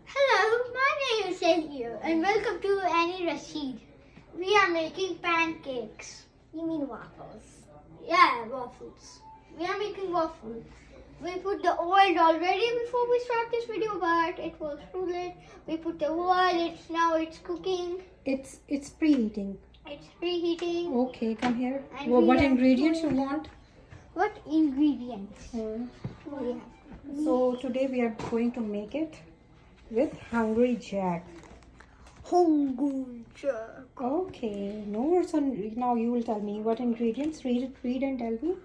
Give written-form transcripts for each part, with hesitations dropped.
Hello, my name is Sergio and welcome to Annie Rashid. We are making pancakes. You mean waffles? Yeah, waffles. We are making waffles. We put the oil already before we start this video, but it was too late. We put the oil, now it's cooking. It's preheating. It's preheating. Okay, come here. And Well, we what have ingredients to- you want? What ingredients Hmm. do we have? So today we are going to make it with Hungry Jack. Hungry Jack. Okay, no words on. Now you will tell me what ingredients. Read and tell me.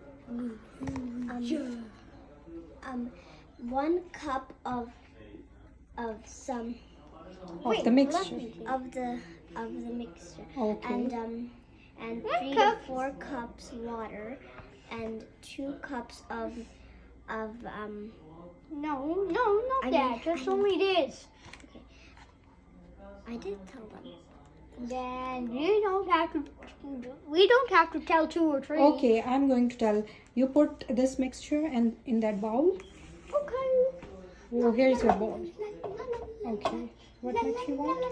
1 cup of some Of the mixture. of the mixture, Okay. and 3 to cup? 4 cups water, and 2 cups of No, not I that. mean- Just only this. I did tell them. Then we don't have to tell 2 or 3. Okay, I'm going to tell. You put this mixture and in that bowl. Okay. Oh, here's your bowl. Okay. What next you want?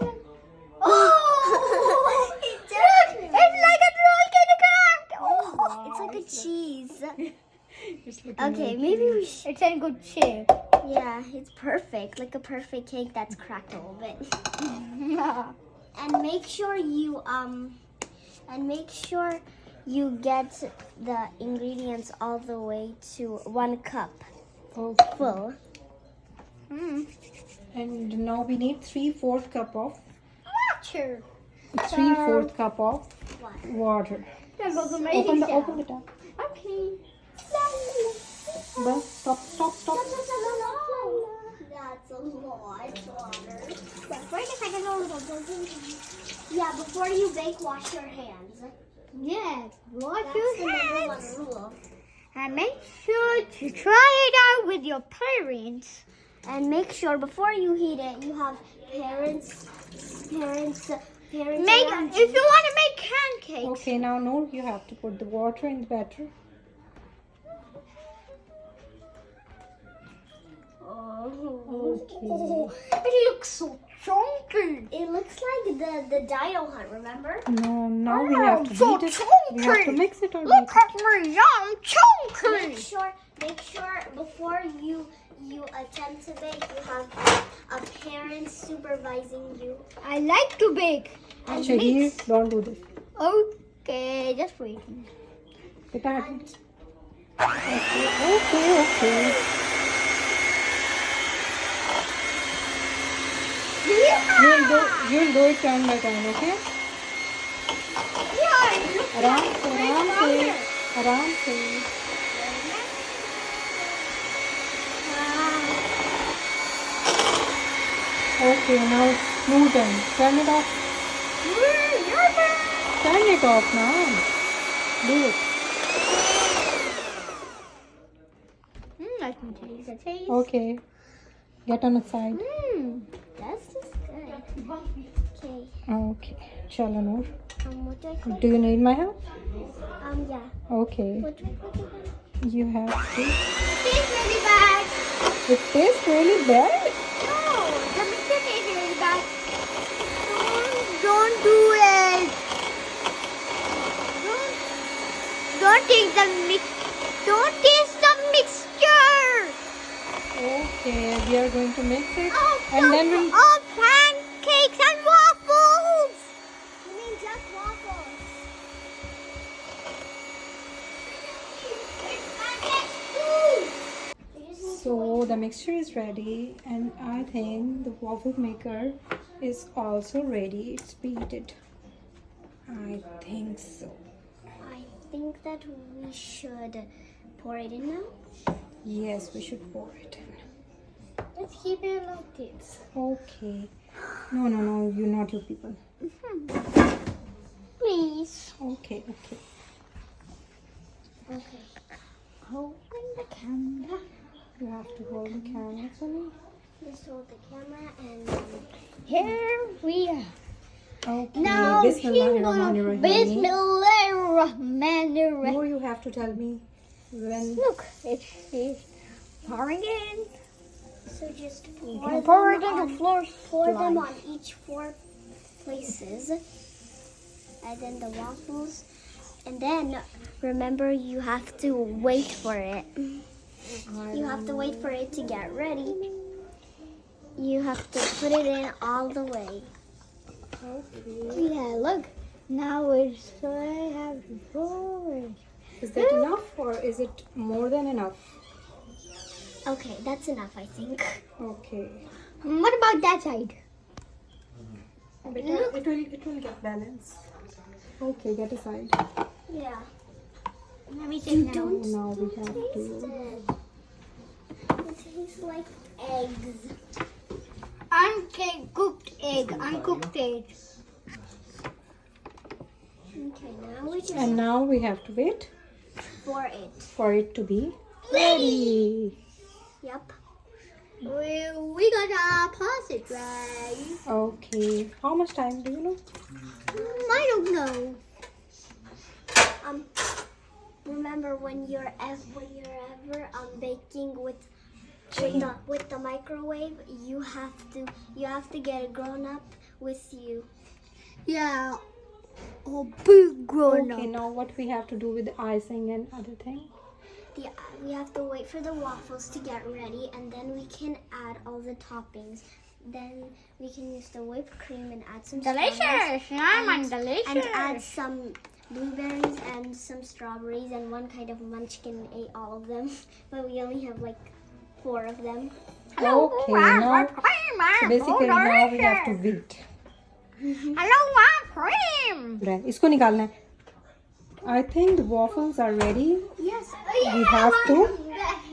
Oh! Look, it's like a roll getting cracked. Oh, Wow, It's like a cheese. it's looking Okay, like- maybe we should. it's in good shape. Yeah, it's perfect, like a perfect cake that's cracked a little bit. Yeah. And make sure you get the ingredients all the way to 1 cup Okay. full. And now we need 3/4 cup of Sure. 3/4 cup of Water. water. There goes the Open making open the tap. Okay. But stop. That's a lot of water. Wait a second, hold on. Yeah, before you bake, wash your hands. Yes, wash That's your the number hands. 1 rule. And make sure to try it out with your parents. And make sure before you heat it, you have parents Make around if you want to make pancakes. Okay, now Noor, you have to put the water in the batter. Oh. It looks so chunky. It looks like the Dino Hunt, remember? No, now we have to so beat it. We have to chunky. mix it or beat Look it. at me, I'm chunky. Make sure before you attempt to bake, you have a parent supervising you. I like to bake. And Shahir, mix. don't do this. Okay, just wait. Get that. Okay. You'll do it turn by turn, okay? आराम से Okay, now new turn. Turn it off. Turn it off now. Do it. I can taste the taste. Okay. Get on the side. That's just good. Okay. Okay. Chalo Noor. What do I click? Do you need my help? Yeah. Okay. What do I click? You have to. Tastes really bad. It tastes really bad. No, the mixture tastes really bad. Don't do it. Don't taste the mix. Don't taste the mixture. Okay, we are going to mix it. Of And then we'll. pancakes and waffles. You mean just waffles? So the mixture is ready, and I think the waffle maker is also ready. It's beaten. I think so. I think that we should pour it in now. Yes, we should pour it in. Let's keep it like this. Okay. No, you not you people. Please. Okay. Okay. Open the camera. You have to hold the camera for me. Just hold the camera and Here we are. Okay. Now, Bismillahirrahmanirrahim. Bismillahirrahmanirrahim. Or you have to tell me when. Look, it's pouring in. So just Pour pour it them on on, the floor. pour them on each 4 places. And then the waffles. And then remember you have to wait for it. You have to wait for it to get ready. You have to put it in all the way. Okay. Yeah, look. Now it's I have to pour it. Is that enough or is it more than enough? Okay, that's enough, I think. Okay. What about that side? It will get balance. Okay, get aside. Yeah. Let me take now. Now we have Taste to. it. It tastes like eggs. Uncooked egg. Uncooked egg. Okay, now we just And now we have to wait pour it. for it to be ready. Yep. We gotta pause it, right? Okay. How much time do you know? I don't know. Remember when you're ever baking with the microwave, you have to get a grown up with you. Yeah. Oh, big grown Okay, up. now what we have to do with the icing and other thing? We have to wait for the waffles to get ready, and then we can add all the toppings. Then we can use the whipped cream and add some Delicious. and Delicious. add some blueberries and some strawberries, and one kind of munchkin ate all of them, but we only have like 4 of them. Okay, now so basically now we have to wait. Hello, cream. Right, इसको निकालना है. I think the waffles are ready. Yes. We have to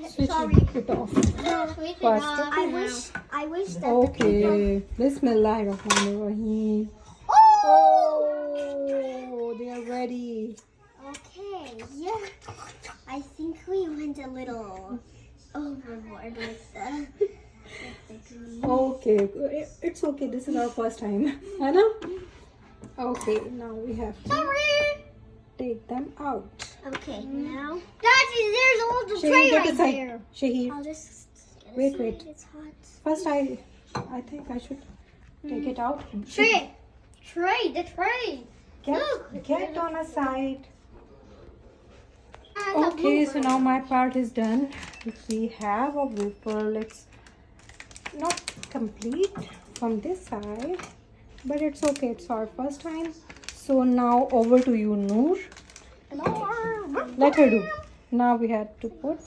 switch it off first. I wish that Okay. Bismillahirrahmanirrahim. Oh, they are ready. Okay, yeah. I think we went a little overboard with the cream. Okay, it's okay. This is our first time. Anna? Okay, now we have to take them out. Okay, now There's a little Shahid, tray get right aside. there. Shahid, I'll just get Wait, aside. wait. It's hot. first I think I should take it out. Tray. The tray. Get on a side. And the Okay, so blueberry. now my part is done. We have a waffle. It's not complete from this side, but it's okay. It's our first time. So now over to you, Noor. Let her do. Now we had to put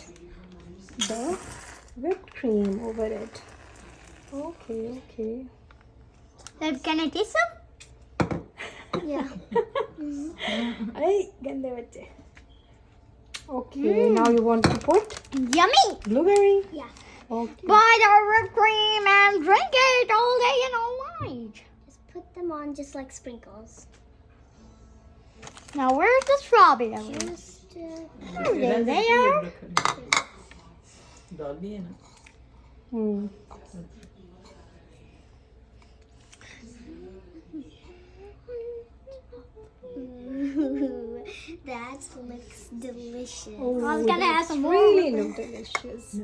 the whipped cream over it. Okay. Can I taste some? Yeah. Ay, gande bacche. Okay, now you want to put Yummy. blueberry. Yeah. Okay. Buy the whipped cream and drink it all day and all night. Just put them on just like sprinkles. Now where's the strawberry? Just There they are. दाल भी है ना Hmm. that looks delicious. Oh, I was gonna add that's some more. really look delicious.